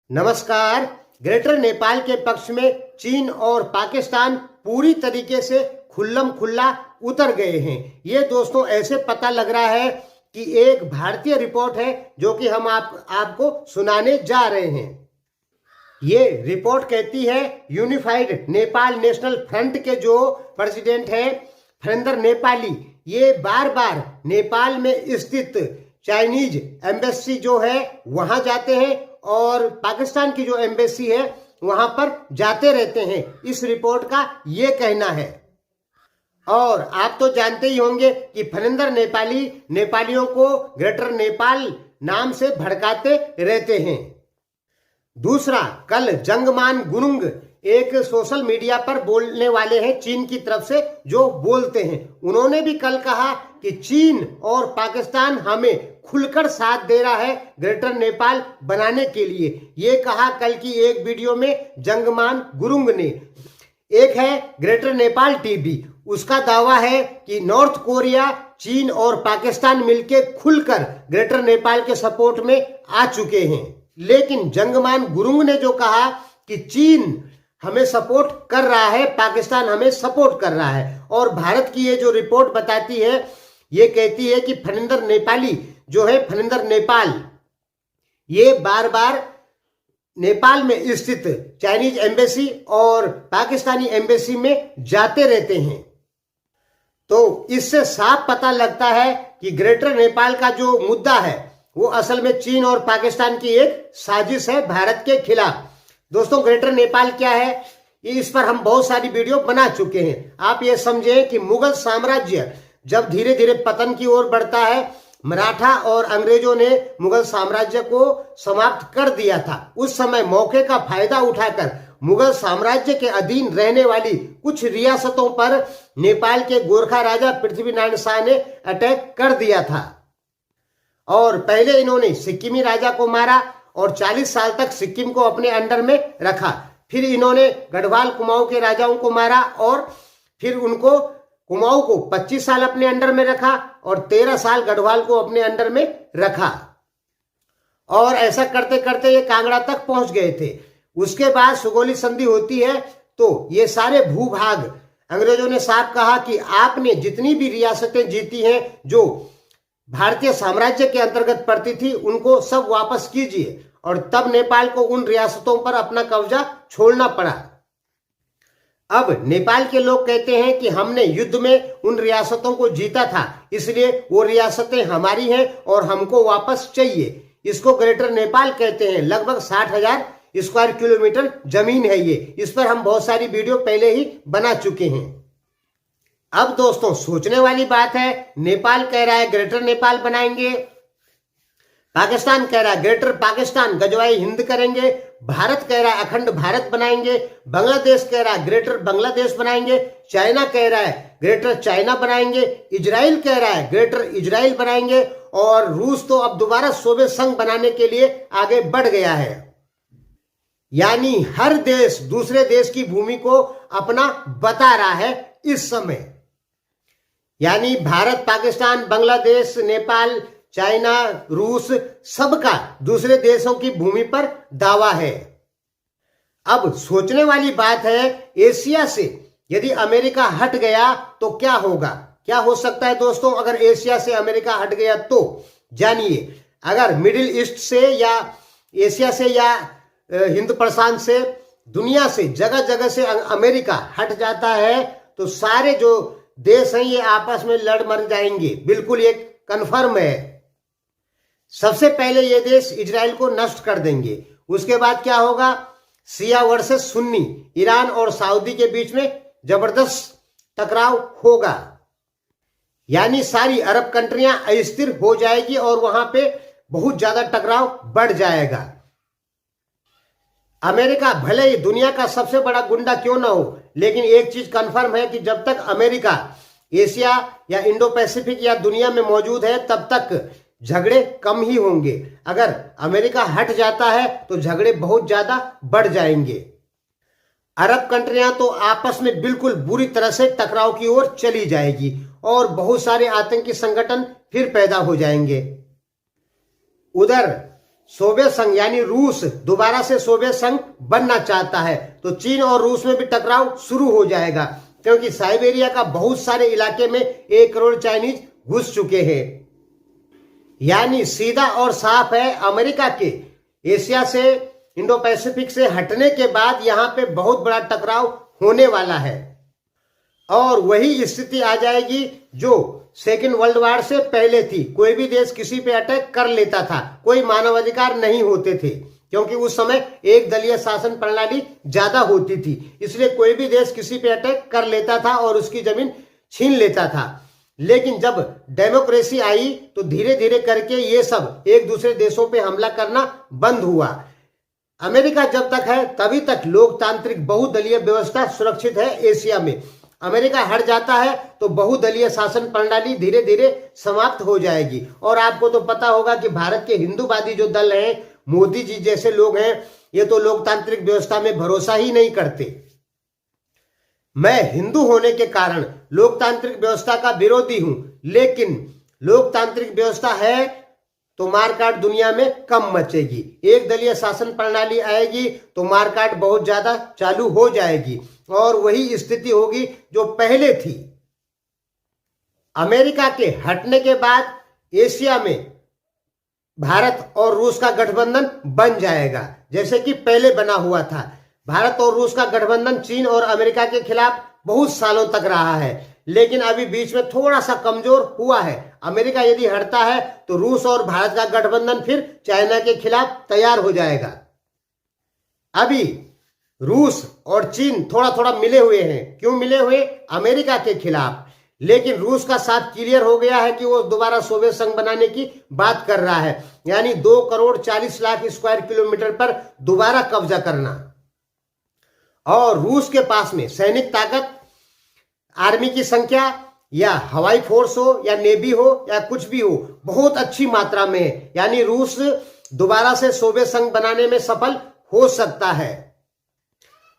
नमस्कार। ग्रेटर नेपाल के पक्ष में चीन और पाकिस्तान पूरी तरीके से खुल्लम खुल्ला उतर गए हैं। ये दोस्तों ऐसे पता लग रहा है कि एक भारतीय रिपोर्ट है जो कि हम आपको सुनाने जा रहे हैं। ये रिपोर्ट कहती है यूनिफाइड नेपाल नेशनल फ्रंट के जो प्रेसिडेंट है फरेंद्र नेपाली, ये बार बार नेपाल में स्थित चाइनीज एम्बेसी जो है वहां जाते हैं और पाकिस्तान की जो एम्बेसी है वहां पर जाते रहते हैं। इस रिपोर्ट का ये कहना है। और आप तो जानते ही होंगे कि फरेंद्र नेपाली नेपालियों को ग्रेटर नेपाल नाम से भड़काते रहते हैं। दूसरा, कल जंगमान गुरुंग एक सोशल मीडिया पर बोलने वाले हैं चीन की तरफ से जो बोलते हैं। उन्होंने भी कल कहा कि चीन और पाकिस्तान हमें खुलकर साथ दे रहा है ग्रेटर नेपाल बनाने के लिए। ये कहा कल की एक वीडियो में जंगमान गुरुंग ने। एक है ग्रेटर नेपाल टीवी, उसका दावा है कि नॉर्थ कोरिया, चीन और पाकिस्तान मिलकर खुलकर ग्रेटर नेपाल के सपोर्ट में आ चुके हैं। लेकिन जंगमान गुरुंग ने जो कहा कि चीन हमें सपोर्ट कर रहा है, पाकिस्तान हमें सपोर्ट कर रहा है। और भारत की ये जो रिपोर्ट बताती है, ये कहती है कि फरेंद्र नेपाली जो है, फरेंद्र नेपाल, ये बार बार नेपाल में स्थित चाइनीज एम्बेसी और पाकिस्तानी एम्बेसी में जाते रहते हैं। तो इससे साफ पता लगता है कि ग्रेटर नेपाल का जो मुद्दा है वो असल में चीन और पाकिस्तान की एक साजिश है भारत के खिलाफ। दोस्तों, ग्रेटर नेपाल क्या है, इस पर हम बहुत सारी वीडियो बना चुके हैं। आप ये समझें कि मुगल साम्राज्य जब धीरे धीरे पतन की ओर बढ़ता है, मराठा और अंग्रेजों ने मुगल साम्राज्य को समाप्त कर दिया था। उस समय मौके का फायदा उठाकर मुगल साम्राज्य के अधीन रहने वाली कुछ रियासतों पर नेपाल के गोरखा राजा पृथ्वीनारायण शाह ने अटैक कर दिया था। और पहले इन्होंने सिक्किमी राजा को मारा और 40 साल तक सिक्किम को अपने अंडर में रखा। फिर इन्होंने गढ़वाल कुमाऊं के राजाओं को मारा और फिर उनको कुमाऊं को 25 साल अपने अंडर में रखा और 13 साल गढ़वाल को अपने अंडर में रखा। और ऐसा करते करते ये कांगड़ा तक पहुंच गए थे। उसके बाद सुगौली संधि होती है तो ये सारे भूभाग अंग्रेजों ने साफ कहा कि आपने जितनी भी रियासतें जीती हैं जो भारतीय साम्राज्य के अंतर्गत पड़ती थी, उनको सब वापस कीजिए। और तब नेपाल को उन रियासतों पर अपना कब्जा छोड़ना पड़ा। अब नेपाल के लोग कहते हैं कि हमने युद्ध में उन रियासतों को जीता था, इसलिए वो रियासतें हमारी हैं और हमको वापस चाहिए। इसको ग्रेटर नेपाल कहते हैं। लगभग 60,000 स्क्वायर किलोमीटर जमीन है ये। इस पर हम बहुत सारी वीडियो पहले ही बना चुके हैं। अब दोस्तों, सोचने वाली बात है, नेपाल कह रहा है ग्रेटर नेपाल बनाएंगे, पाकिस्तान कह रहा है ग्रेटर पाकिस्तान गजवाई हिंद करेंगे, भारत कह रहा है अखंड भारत बनाएंगे, बांग्लादेश कह रहा है ग्रेटर बांग्लादेश बनाएंगे, चाइना कह रहा है ग्रेटर चाइना बनाएंगे, इजराइल कह रहा है ग्रेटर इजराइल बनाएंगे और रूस तो अब दोबारा सोवियत संघ बनाने के लिए आगे बढ़ गया है। यानी हर देश दूसरे देश की भूमि को अपना बता रहा है इस समय। यानी भारत, पाकिस्तान, बांग्लादेश, नेपाल, चाइना, रूस, सबका दूसरे देशों की भूमि पर दावा है। अब सोचने वाली बात है, एशिया से यदि अमेरिका हट गया तो क्या होगा? क्या हो सकता है दोस्तों अगर एशिया से अमेरिका हट गया? तो जानिए, अगर मिडिल ईस्ट से या एशिया से या हिंद प्रशांत से, दुनिया से, जगह जगह से अमेरिका हट जाता है तो सारे जो देश हैं ये आपस में लड़ मर जाएंगे। बिल्कुल एक कन्फर्म है। सबसे पहले ये देश इजराइल को नष्ट कर देंगे। उसके बाद क्या होगा? शिया वर्सेस सुन्नी, ईरान और सऊदी के बीच में जबरदस्त टकराव होगा। यानी सारी अरब कंट्रियां अस्थिर हो जाएगी और वहां पे बहुत ज्यादा टकराव बढ़ जाएगा। अमेरिका भले ही दुनिया का सबसे बड़ा गुंडा क्यों ना हो, लेकिन एक चीज कंफर्म है कि जब तक अमेरिका एशिया या इंडो पैसिफिक या दुनिया में मौजूद है तब तक झगड़े कम ही होंगे। अगर अमेरिका हट जाता है तो झगड़े बहुत ज्यादा बढ़ जाएंगे। अरब कंट्रियां तो आपस में बिल्कुल बुरी तरह से टकराव की ओर चली जाएगी और बहुत सारे आतंकी संगठन फिर पैदा हो जाएंगे। उधर सोवियत संघ यानी रूस दोबारा से सोवियत संघ बनना चाहता है, तो चीन और रूस में भी टकराव शुरू हो जाएगा, क्योंकि साइबेरिया का बहुत सारे इलाके में 1 करोड़ चाइनीज घुस चुके हैं। यानी सीधा और साफ है, अमेरिका के एशिया से, इंडो पैसिफिक से हटने के बाद यहां पे बहुत बड़ा टकराव होने वाला है, और वही स्थिति आ जाएगी जो सेकेंड वर्ल्ड वॉर से पहले थी। कोई भी देश किसी पे अटैक कर लेता था, कोई मानवाधिकार नहीं होते थे, क्योंकि उस समय एक दलीय शासन प्रणाली ज्यादा होती थी, इसलिए कोई भी देश किसी पे अटैक कर लेता था और उसकी जमीन छीन लेता था। लेकिन जब डेमोक्रेसी आई तो धीरे धीरे करके ये सब एक दूसरे देशों पे हमला करना बंद हुआ। अमेरिका जब तक है तभी तक लोकतांत्रिक बहुदलीय व्यवस्था सुरक्षित है एशिया में। अमेरिका हट जाता है तो बहुदलीय शासन प्रणाली धीरे धीरे समाप्त हो जाएगी। और आपको तो पता होगा कि भारत के हिंदूवादी जो दल हैं, मोदी जी जैसे लोग हैं, ये तो लोकतांत्रिक व्यवस्था में भरोसा ही नहीं करते। मैं हिंदू होने के कारण लोकतांत्रिक व्यवस्था का विरोधी हूं, लेकिन लोकतांत्रिक व्यवस्था है तो मारकाट दुनिया में कम मचेगी। एक दलीय शासन प्रणाली आएगी तो मारकाट बहुत ज्यादा चालू हो जाएगी, और वही स्थिति होगी जो पहले थी। अमेरिका के हटने के बाद एशिया में भारत और रूस का गठबंधन बन जाएगा, जैसे कि पहले बना हुआ था। भारत और रूस का गठबंधन चीन और अमेरिका के खिलाफ बहुत सालों तक रहा है, लेकिन अभी बीच में थोड़ा सा कमजोर हुआ है। अमेरिका यदि हटता है तो रूस और भारत का गठबंधन फिर चाइना के खिलाफ तैयार हो जाएगा। अभी रूस और चीन थोड़ा थोड़ा मिले हुए हैं। क्यों मिले हुए? अमेरिका के खिलाफ। लेकिन रूस का साफ क्लियर हो गया है कि वो दोबारा सोवियत संघ बनाने की बात कर रहा है, यानी 2 करोड़ 40 लाख स्क्वायर किलोमीटर पर दोबारा कब्जा करना। और रूस के पास में सैनिक ताकत, आर्मी की संख्या, या हवाई फोर्स हो या नेवी हो या कुछ भी हो, बहुत अच्छी मात्रा में है। यानी रूस दोबारा से सोवियत संघ बनाने में सफल हो सकता है।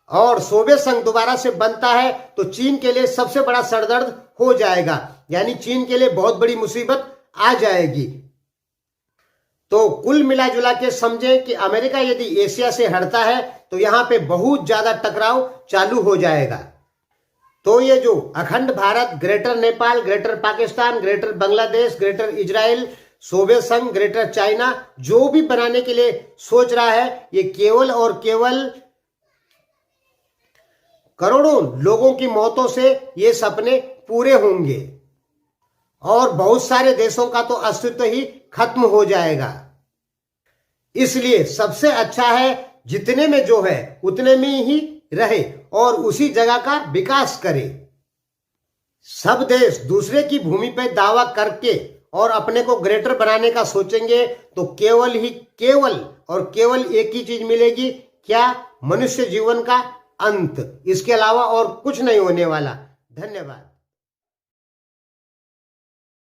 और सोवियत संघ दोबारा से बनता है तो चीन के लिए सबसे बड़ा सरदर्द हो जाएगा, यानी चीन के लिए बहुत बड़ी मुसीबत आ जाएगी। तो कुल मिला जुला के समझे कि अमेरिका यदि एशिया से हटता है तो यहां पे बहुत ज्यादा टकराव चालू हो जाएगा। तो ये जो अखंड Bharat, greater Nepal, greater Pakistan, greater Bangladesh, greater Israel, Soviet संघ, ग्रेटर चाइना जो भी बनाने के लिए सोच रहा है, ये केवल और केवल करोड़ों लोगों की मौतों से ये सपने पूरे होंगे, और बहुत सारे देशों का तो अस्तित्व ही खत्म हो जाएगा। इसलिए सबसे अच्छा है जितने में जो है उतने में ही रहे और उसी जगह का विकास करे। सब देश दूसरे की भूमि पर दावा करके और अपने को ग्रेटर बनाने का सोचेंगे तो केवल और केवल एक ही चीज मिलेगी, क्या? मनुष्य जीवन का अंत। इसके अलावा और कुछ नहीं होने वाला। धन्यवाद।